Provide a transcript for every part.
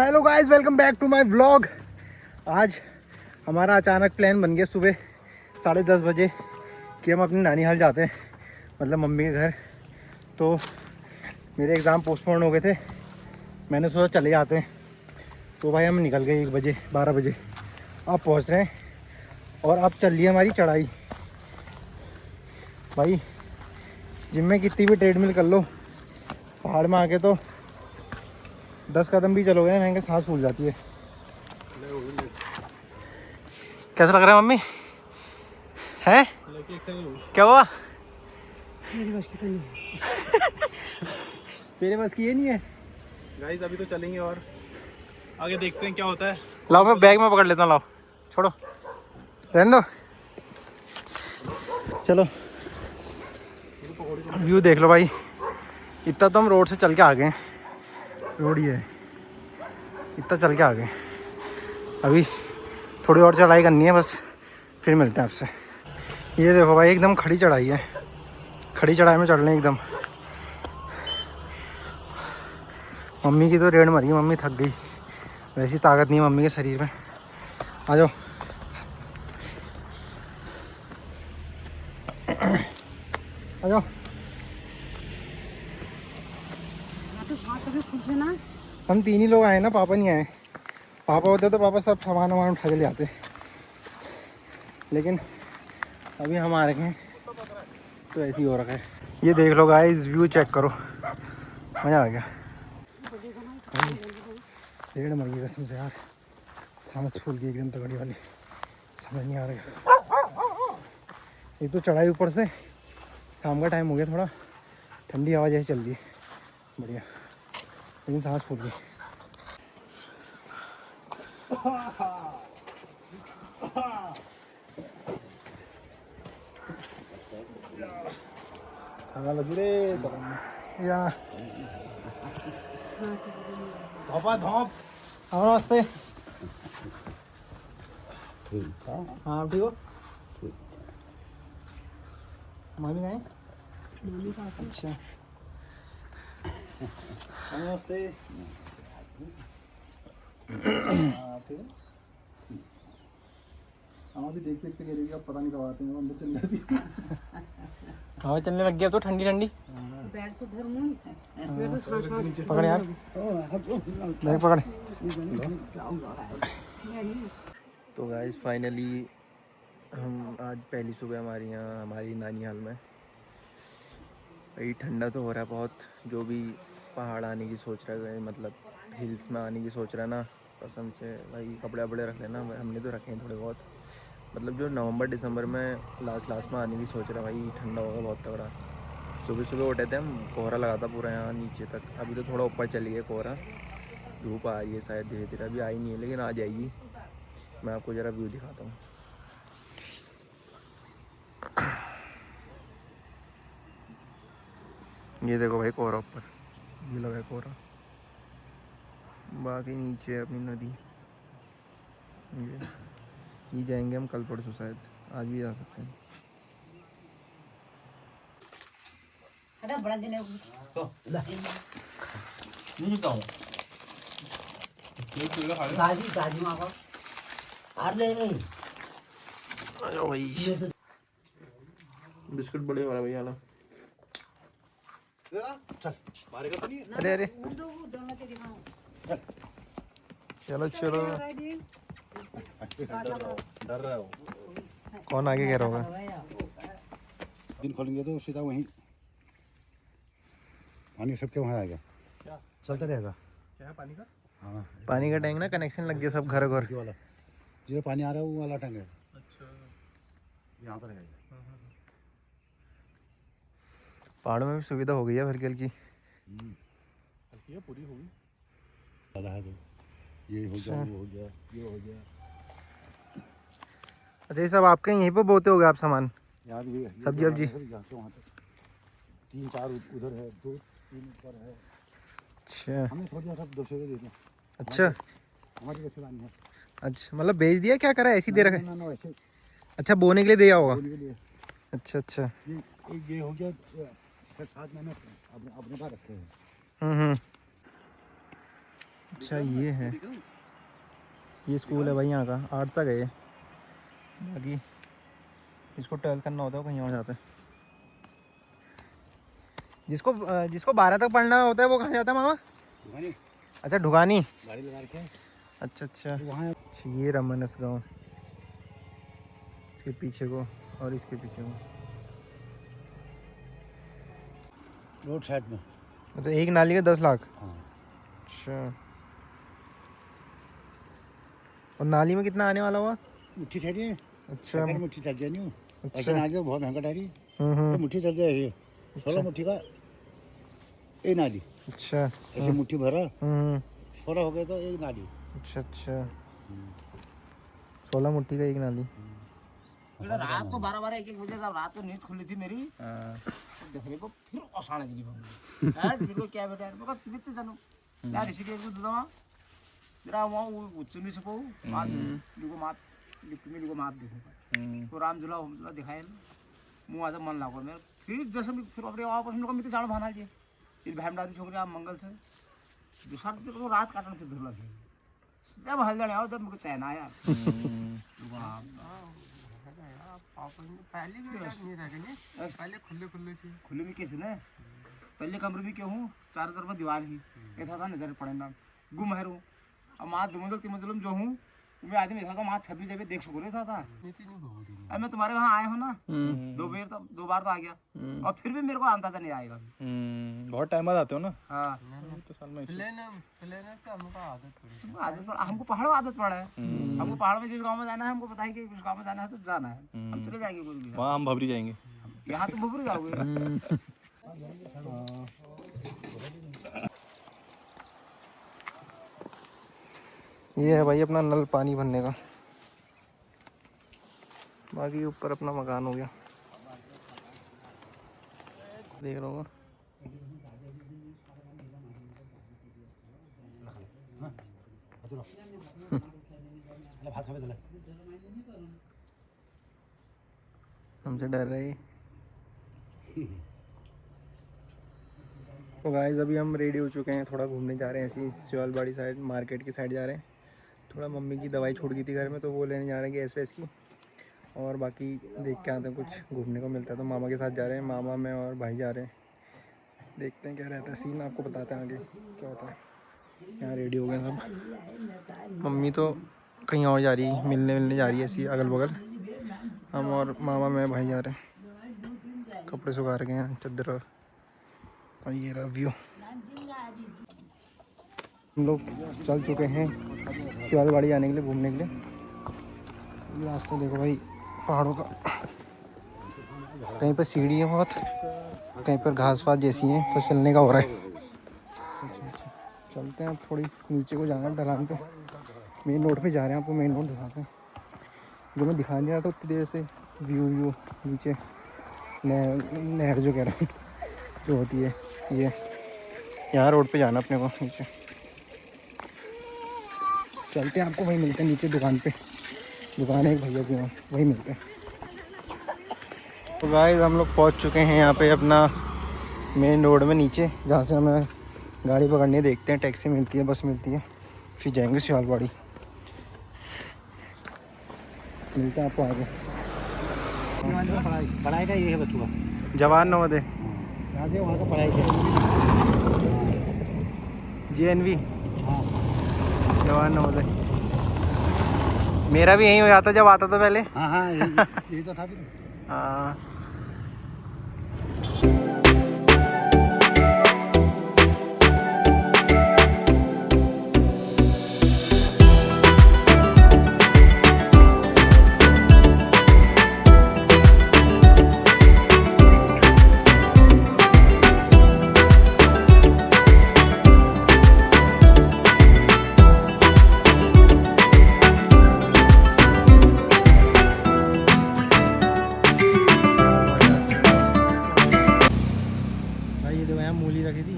Hello guys, welcome back to my vlog. आज हमारा अचानक प्लान बन गया सुबह 10:30 बजे कि हम अपनी नानी हाल जाते हैं, मतलब मम्मी के घर। तो मेरे एग्ज़ाम पोस्टपोन हो गए थे, मैंने सोचा चले जाते हैं। तो भाई हम निकल गए 1 बजे 12 बजे, अब पहुंच रहे हैं और अब चल रही है हमारी चढ़ाई। भाई जिम में कितनी भी ट्रेडमिल कर लो, पहाड़ में आके तो 10 कदम भी चलोगे ना महंगे सांस फूल जाती है। कैसा लग रहा है मम्मी? है क्या हुआ? मेरी बस की तो नहीं तेरे बस की ये नहीं है। गाइस अभी तो चलेंगे और आगे देखते हैं क्या होता है। लाओ मैं बैग में पकड़ लेता हूँ, लाओ छोड़ो रहने दो। चलो व्यू देख लो भाई, इतना तो हम रोड से चल के आ गए, रोड ही है, इतना चल के आ गए। अभी थोड़ी और चढ़ाई करनी है बस, फिर मिलते हैं आपसे। ये देखो भाई एकदम खड़ी चढ़ाई है, खड़ी चढ़ाई में चढ़ लें एकदम। मम्मी की तो रेड मरी, मम्मी थक गई, वैसी ताकत नहीं है मम्मी के शरीर में। आ जाओ आ जाओ। तो सांस कभी खुल से ना। हम 3 ही लोग आए ना, पापा नहीं आए। पापा होते तो पापा सब सामान वामान उठा के ले आते, लेकिन अभी हम आ रखे हैं तो ऐसे ही हो रखा है। ये देख लो गाइस, व्यू चेक करो, मज़ा आ गया। रेड मर गई कसम से यार, सांस फूल गई एकदम तगड़ी वाली, समझ नहीं आ रहा। एक तो चढ़ाई ऊपर से, शाम का टाइम हो गया, थोड़ा ठंडी हवा जैसे चल रही है, बढ़िया, लेकिन सांस फूल गई। या धोपा धोप। नमस्ते। हाँ ठीक हो? मामी गए? अच्छा नमस्ते। हम अभी देखते देखते कह रही अब पता नहीं कब आते हैं, अंदर चल जाती है। हवा चलने लग गया अब तो, ठंडी ठंडी। बैग तो धर मुन फिर तो सांस पकड़ यार, बैग पकड़। तो गाइस फाइनली हम आज पहली सुबह हमारी यहाँ हमारी नानी हाल में। भाई ठंडा तो हो रहा है बहुत, जो भी पहाड़ आने की सोच रहा है, मतलब हिल्स में आने की सोच रहा है ना पसंद से, भाई कपड़े वपड़े रख लेना। हमने तो रखे हैं थोड़े बहुत, मतलब जो नवंबर दिसंबर में लास्ट में आने की सोच रहा है, भाई ठंडा होगा बहुत तगड़ा। सुबह सुबह उठे थे हम, कोहरा लगा था पूरा यहाँ नीचे तक, अभी तो थोड़ा ऊपर चली गया कोहरा, धूप आ रही है शायद धीरे धीरे, अभी आई नहीं है लेकिन आ जाएगी। मैं आपको ज़रा व्यू दिखाता हूँ। ये देखो भाई कोहरा ऊपर, ये लगा है कोहरा, बाकी नीचे है अपनी नदी। ये जाएंगे हम कल परसों, शायद आज भी जा सकते हैं। अरे बड़ा दिन है तो नहीं बताऊं गाजी गाजी मां को आर ले रे। अरे भाई बिस्कुट बड़े वाला भैया ना, चल मारेगा तो नहीं। अरे अरे दोनों तेरी मां चलो चलो। डर रहा हो। कौन आगे कह रहा होगा? दिन खोलेंगे तो सीधा वहीं पानी सबके वहाँ आएगा, चलता रहेगा। क्या है पानी का? हाँ पानी का टैंक ना, कनेक्शन लग गया सब घर घर। ये वाला जो पानी आ रहा है वो वाला टैंक है, अच्छा यहाँ पर है। पहाड़ों में भी सुविधा हो गई है हल्की हल्की। हल्की है, पूरी होगी। ज़्यादा है तो ये हो गया, वो हो गया, ये हो गया। अच्छा ये सब आपके यहीं पे बोते हो गए आप सामान, यहाँ भी सब्जी वब्जी? यहाँ से वहाँ तक 3-4 उधर है, 2-3 ऊपर है। अच्छा हमने थोड़ा सब 200 दे दिया। अच्छा हमारी रक्षादानी है। अच्छा, मतलब बेच दिया क्या करा, ऐसी दे रखा है? ना वैसे अच्छा बोने के लिए दिया होगा। बोने के लिए अच्छा अच्छा। ये हो गया, फिर 7 महीने अपने पास रखे हैं। हम्म। अच्छा ये है, ये स्कूल है भाई यहाँ का, 8 तक है ये। बाकी जिसको 12th करना होता है वो कहीं और जाता है। जिसको 12 तक पढ़ना होता है वो कहाँ जाता है मामा? दुकानी अच्छा ढुगानी। गाड़ी लगा रखे हैं अच्छा अच्छा, वहाँ। ये रमनस गाँव, इसके पीछे को और इसके पीछे को। रोड साइड में। मतलब एक नाली के 10 लाख। हाँ। अच्छा, और नाली में कितना आने वाला हुआ? मुट्ठी ठहरी है। अच्छा मुट्ठी चल जाए नहीं। अच्छा। ऐसा नाली तो बहुत महंगा ठहरी। तो मुट्ठी चल जाए ये 16 मुट्ठी का एक नाली। अच्छा, ऐसे मुट्ठी भरा 16 हो गए तो एक नाली। अच्छा अच्छा, 16 मुट्ठी का एक नाली। रात को 12 1 बजे जब रात को नींद खुली थी मेरी, देखने को फिर ओसाने लगी बंदी। यार बिल्कुल क्या बेटा यार, मैं कितने जानू यार ऋषिकेश को दवा जरा वहाँ उच्चनी से पाऊँ मात देखो मात लिखने को मात देखो तो राम झूला होम झूला दिखाए मुँह आज मन लागो मेरे फिर जैसे फिर अपने वापस लोग मित्र जान भाना जी फिर भैमडारी छोकरी आप मंगल से दूसरा तो रात काटने फिर धुर लगी जब हल जाने आओ जब मुझे चैन आया पहले खुले में कैसे ना पहले कमरे में क्यों हूँ चारों तरफ दीवार ही ऐसा था नजर पड़े ना गुम है रू अब माँ 2 मंजिल 3 मंजिल में जो हूँ मैं आदमी ऐसा था माँ 26 जगह देख सको रहा था अब मैं तुम्हारे वहाँ आया हूँ ना 2 बार तो आ गया और फिर भी मेरे को अंदाजा नहीं आएगा बहुत टाइम बाद आते हो ना। हाँ तो साल में आदत पड़ा हमको पहाड़ों आदत पड़ा है हमको पहाड़ में जिस गाँव में जाना है हमको पता है कि उस गाँव में जाना है तो जाना है हम चले जाएंगे कोई भी वहाँ हम भबरी जाएंगे। यहाँ तो भुभरी जाओगे ये है भाई अपना नल पानी भरने का। बाकी ऊपर अपना मकान हो गया, देख रहे हो। हमसे डर रहे हैं। तो गाइस अभी हम रेडी हो चुके हैं, थोड़ा घूमने जा रहे हैं ऐसी सियालबाड़ी साइड, मार्केट की साइड जा रहे हैं। थोड़ा मम्मी की दवाई छूट गई थी घर में तो वो लेने जा रहे हैं गैस वैस की, और बाकी देख के आते हैं कुछ घूमने को मिलता है तो मामा के साथ जा रहे हैं। मामा मैं और भाई जा रहे हैं, देखते हैं क्या रहता है सीन, आपको बताते हैं आगे क्या होता है। यहाँ रेडी हो गए सब, मम्मी तो कहीं और जा रही है, मिलने जा रही है ऐसी अगल बगल। हम और मामा मैं भाई जा रहे हैं, कपड़े सुखा रखे हैं चादर, और ये रहा व्यू। हम लोग चल चुके हैं सियालबाड़ी जाने के लिए, घूमने के लिए। रास्ता देखो भाई पहाड़ों का, कहीं पर सीढ़ी है बहुत, कहीं पर घास वास जैसी है, तो चलने का हो रहा है। चलते हैं, थोड़ी नीचे को जाना है ढलान पे, मेन रोड पे जा रहे हैं, आपको मेन रोड दिखाते हैं। जो मैं दिखा नहीं रहा था उतनी देर से, व्यू नीचे नहर जो कह रहा हूँ जो होती है, ये यहाँ रोड पे जाना अपने को नीचे। चलते हैं, आपको वहीं मिलते हैं नीचे दुकान पे, दुकान है एक भैया की, वहीं मिलते हैं। तो गाइस हम लोग पहुंच चुके हैं यहाँ पे अपना मेन रोड में नीचे, जहाँ से हमें गाड़ी पकड़नी है। देखते हैं टैक्सी मिलती है, बस मिलती है, फिर जाएंगे सियालबाड़ी। मिलते हैं आपको आगे। पढ़ाई का ये है बच्चों का जवान नवोदय, यहाँ से वहाँ का पढ़ाई से। JNV हाँ जवान नवोदय। मेरा भी यहीं हो जाता जब आता तो पहले। हाँ यही तो था भी। हाँ मूली रखी थी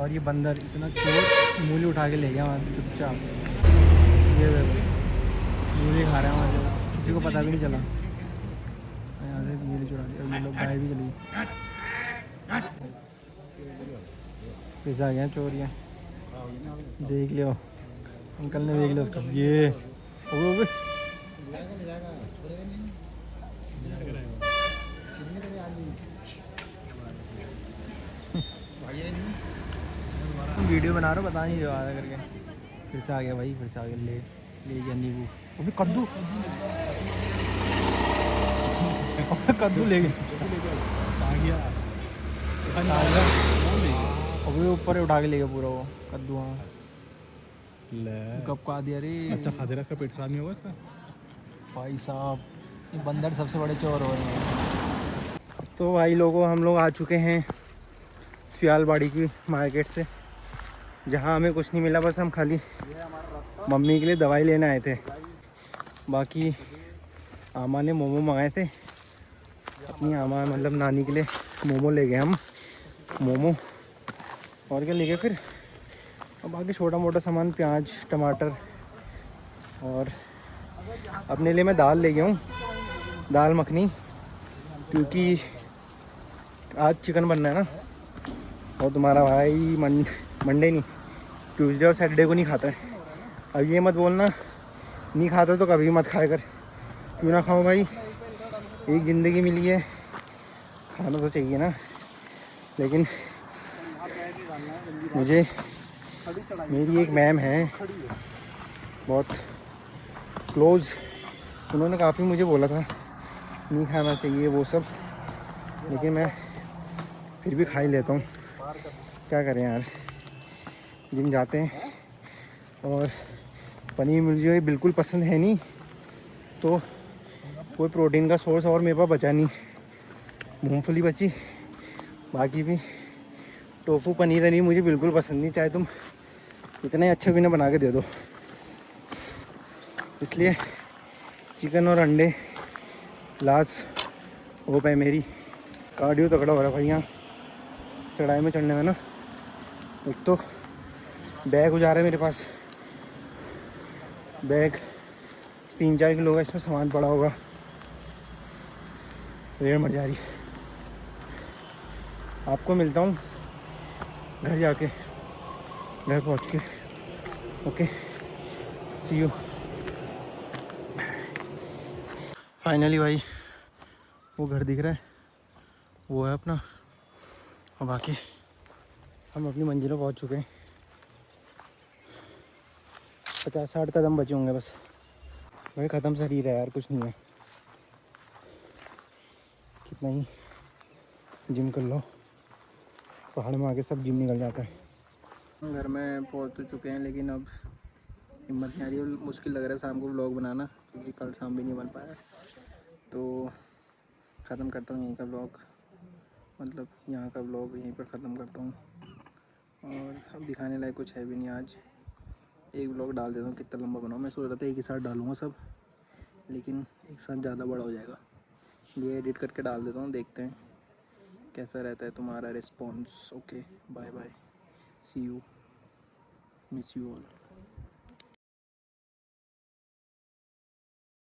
और ये बंदर इतना चोर मूली उठा के ले गया वहाँ चुपचाप। ये मूली खा रहे हैं वहाँ से, किसी को पता भी नहीं चला। यहाँ से मूली चुरा दी और ये लोग गाय भी चली गई। पिज़्ज़ा आ गया चोर ये। देख लियो, अंकल ने देख लिया उसको। ये ओबे ओबे ले जाएगा छोड़ेगा नहीं। कितने का आदमी भाई नहीं। वीडियो बना रहा हूँ, बता नहीं रहा आ करके। फिर से आ गया भाई, फिर से आ गया। ले गया नींबू। अभी कद्दू कद्दू ले गया। आ गया अभी ऊपर उठा के ले गया पूरा वो कद्दू। हाँ ले कब का दिया रे। अच्छा खा दे रहा, इसका पेट खराब नहीं होगा इसका। भाई साहब ये बंदर सबसे बड़े चोर हो रहे हैं। तो भाई लोगों, हम लोग आ चुके हैं सियालबाड़ी की मार्केट से, जहाँ हमें कुछ नहीं मिला। बस हम खाली मम्मी के लिए दवाई लेने आए थे। बाकी आमा ने मोमो मंगाए थे अपनी आमा, मतलब नानी के लिए मोमो ले गए हम। मोमो और क्या ले गए फिर, और बाकी छोटा मोटा सामान, प्याज टमाटर। और अपने लिए मैं दाल ले गया हूँ, दाल मखनी, क्योंकि आज चिकन बनना है ना। और तुम्हारा भाई मंडे नहीं, ट्यूसडे और सैटरडे को नहीं खाता है। अब ये मत बोलना नहीं खाता तो कभी मत खाया कर। क्यों ना खाओ भाई, एक ज़िंदगी मिली है, खाना तो चाहिए ना। लेकिन मुझे, मेरी एक मैम है बहुत क्लोज़, उन्होंने काफ़ी मुझे बोला था नहीं खाना चाहिए वो सब, लेकिन मैं फिर भी खा ही लेता हूँ। क्या करें यार, जिम जाते हैं और पनीर मुझे बिल्कुल पसंद है नहीं, तो कोई प्रोटीन का सोर्स और मेरे पास बचा नहीं। मूंगफली बची, बाकी भी टोफू पनीर नहीं मुझे बिल्कुल पसंद नहीं, चाहे तुम इतने अच्छे भी ना बना के दे दो। इसलिए चिकन और अंडे लास्ट होप है मेरी। कार्डियो तगड़ा हो रहा है भाई यहाँ चढ़ाई में चढ़ने में ना। एक तो बैग हो जा रहा है मेरे पास, बैग 3-4 किलो का इसमें सामान पड़ा होगा, रेड़ मर जा रही। आपको मिलता हूँ घर जाके, घर पहुँच के। Okay C you. फाइनली भाई वो घर दिख रहा है, वो है अपना, और बाकी हम अपनी मंजिलों पहुँच चुके हैं। 50-60 कदम बचे होंगे बस। भाई ख़त्म शरीर है यार, कुछ नहीं है। कितना ही जिम कर लो, पहाड़ में आके सब जिम निकल जाता है। घर में पहुंच तो चुके हैं, लेकिन अब हिम्मत नहीं आ रही है, मुश्किल लग रहा है शाम को व्लॉग बनाना, क्योंकि कल शाम भी नहीं बन पाया। तो ख़त्म करता हूँ यहीं का व्लॉग, मतलब यहाँ का व्लॉग यहीं पर ख़त्म करता हूँ। और अब दिखाने लायक कुछ है भी नहीं आज। एक व्लॉग डाल देता हूँ, कितना लंबा बनाऊँ। मैं सोच रहा था एक ही साथ डालूँगा सब, लेकिन एक साथ ज़्यादा बड़ा हो जाएगा, ये एडिट करके डाल देता हूँ। देखते हैं कैसा रहता है तुम्हारा response. Okay bye bye, see you, miss you all.